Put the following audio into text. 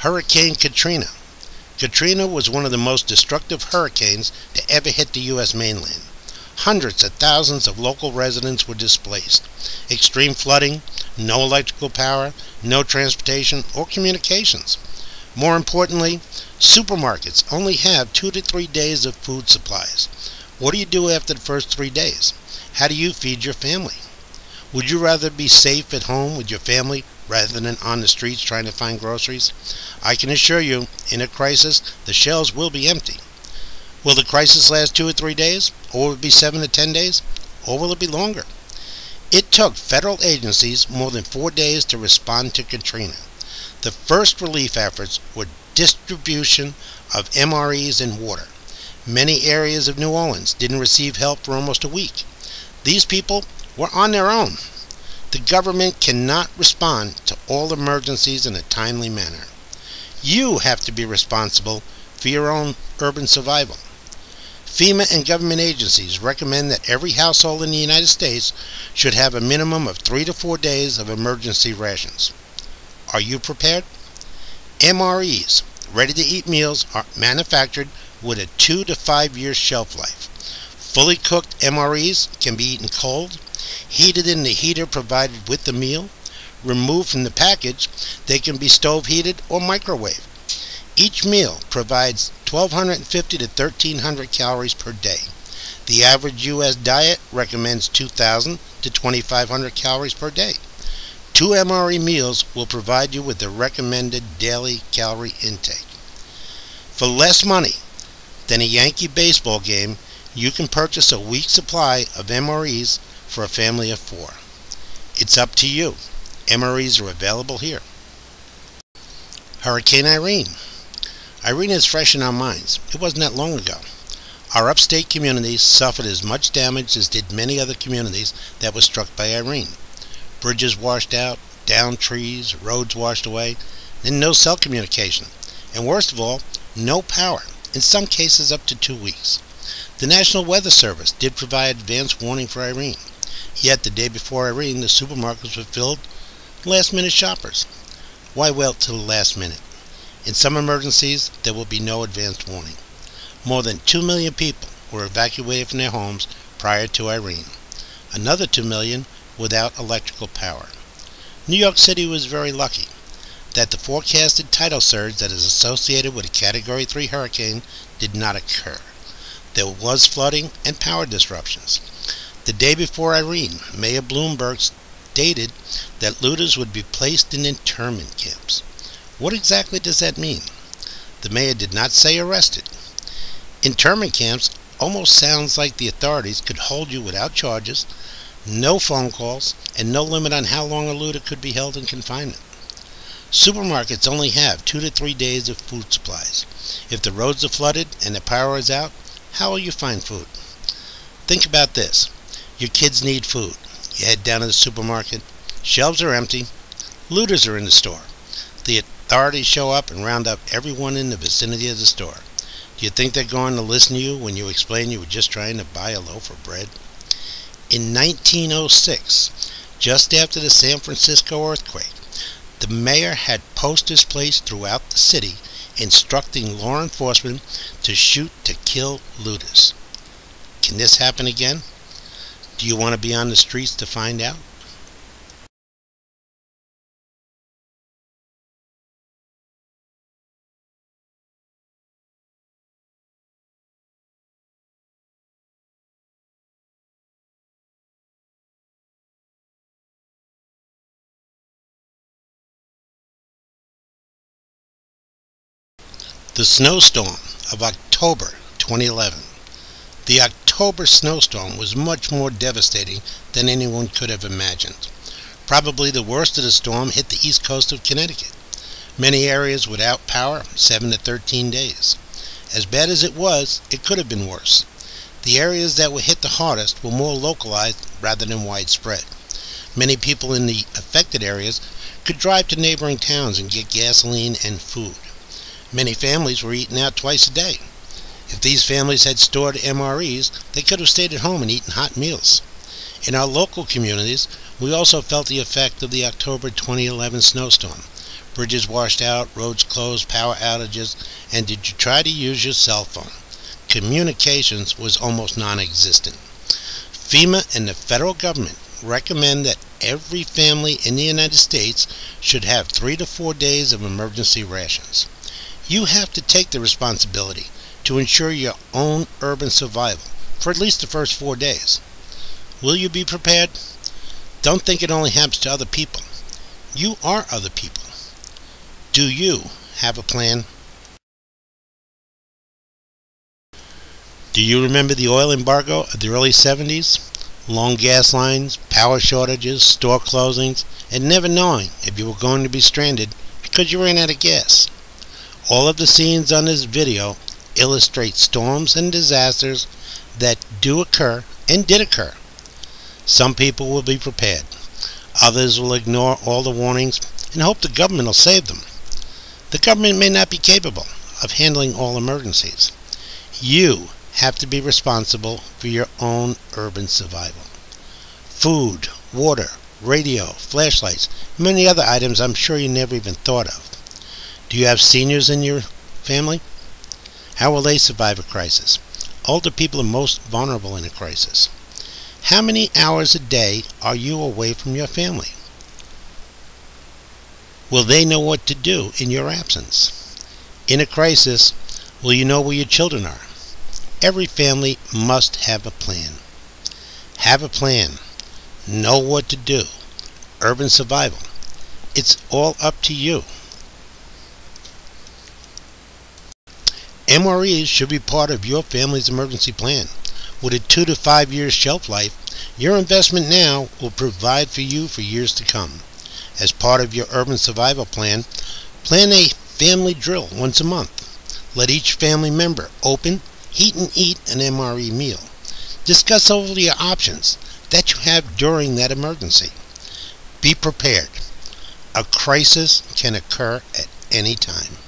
Hurricane Katrina. Katrina was one of the most destructive hurricanes to ever hit the U.S. mainland. Hundreds of thousands of local residents were displaced. Extreme flooding, no electrical power, no transportation or communications. More importantly, supermarkets only have 2 to 3 days of food supplies. What do you do after the first 3 days? How do you feed your family? Would you rather be safe at home with your family rather than on the streets trying to find groceries? I can assure you, in a crisis, the shelves will be empty. Will the crisis last 2 or 3 days? Or will it be 7 to 10 days? Or will it be longer? It took federal agencies more than 4 days to respond to Katrina. The first relief efforts were distribution of MREs and water. Many areas of New Orleans didn't receive help for almost a week. These people were on their own. The government cannot respond to all emergencies in a timely manner. You have to be responsible for your own urban survival. FEMA and government agencies recommend that every household in the United States should have a minimum of 3 to 4 days of emergency rations. Are you prepared? MREs, ready-to-eat meals, are manufactured with a 2 to 5 year shelf life. Fully cooked MREs can be eaten cold, heated in the heater provided with the meal. Removed from the package, they can be stove heated or microwaved. Each meal provides 1,250 to 1,300 calories per day. The average U.S. diet recommends 2,000 to 2,500 calories per day. 2 MRE meals will provide you with the recommended daily calorie intake. For less money than a Yankee baseball game, you can purchase a week's supply of MREs for a family of 4. It's up to you. MREs are available here. Hurricane Irene. Irene is fresh in our minds. It wasn't that long ago. Our upstate communities suffered as much damage as did many other communities that were struck by Irene. Bridges washed out, downed trees, roads washed away, and no cell communication. And worst of all, no power, in some cases up to 2 weeks. The National Weather Service did provide advance warning for Irene. Yet the day before Irene, the supermarkets were filled with last-minute shoppers. Why wait till the last minute? In some emergencies, there will be no advance warning. More than 2 million people were evacuated from their homes prior to Irene. Another 2 million without electrical power. New York City was very lucky that the forecasted tidal surge that is associated with a Category 3 hurricane did not occur. There was flooding and power disruptions. The day before Irene, Mayor Bloomberg stated that looters would be placed in internment camps. What exactly does that mean? The mayor did not say arrested. Internment camps almost sounds like the authorities could hold you without charges, no phone calls, and no limit on how long a looter could be held in confinement. Supermarkets only have 2 to 3 days of food supplies. If the roads are flooded and the power is out, how will you find food? Think about this. Your kids need food. You head down to the supermarket. Shelves are empty. Looters are in the store. The authorities show up and round up everyone in the vicinity of the store. Do you think they're going to listen to you when you explain you were just trying to buy a loaf of bread? In 1906, just after the San Francisco earthquake, the mayor had posters placed throughout the city instructing law enforcement to shoot to kill looters. Can this happen again? Do you want to be on the streets to find out? The snowstorm of October 2011. The October snowstorm was much more devastating than anyone could have imagined. Probably the worst of the storm hit the east coast of Connecticut. Many areas without power, 7 to 13 days. As bad as it was, it could have been worse. The areas that were hit the hardest were more localized rather than widespread. Many people in the affected areas could drive to neighboring towns and get gasoline and food. Many families were eating out twice a day. If these families had stored MREs, they could have stayed at home and eaten hot meals. In our local communities, we also felt the effect of the October 2011 snowstorm. Bridges washed out, roads closed, power outages, and did you try to use your cell phone? Communications was almost non-existent. FEMA and the federal government recommend that every family in the United States should have 3 to 4 days of emergency rations. You have to take the responsibility to ensure your own urban survival for at least the first 4 days. Will you be prepared? Don't think it only happens to other people. You are other people. Do you have a plan? Do you remember the oil embargo of the early 70s? Long gas lines, power shortages, store closings, and never knowing if you were going to be stranded because you ran out of gas. All of the scenes on this video illustrate storms and disasters that do occur and did occur. Some people will be prepared. Others will ignore all the warnings and hope the government will save them. The government may not be capable of handling all emergencies. You have to be responsible for your own urban survival. Food, water, radio, flashlights, many other items I'm sure you never even thought of. Do you have seniors in your family? How will they survive a crisis? Older people are most vulnerable in a crisis. How many hours a day are you away from your family? Will they know what to do in your absence? In a crisis, will you know where your children are? Every family must have a plan. Have a plan. Know what to do. Urban survival. It's all up to you. MREs should be part of your family's emergency plan. With a 2 to 5 year shelf life, your investment now will provide for you for years to come. As part of your urban survival plan, plan a family drill once a month. Let each family member open, heat and eat an MRE meal. Discuss over your options that you have during that emergency. Be prepared. A crisis can occur at any time.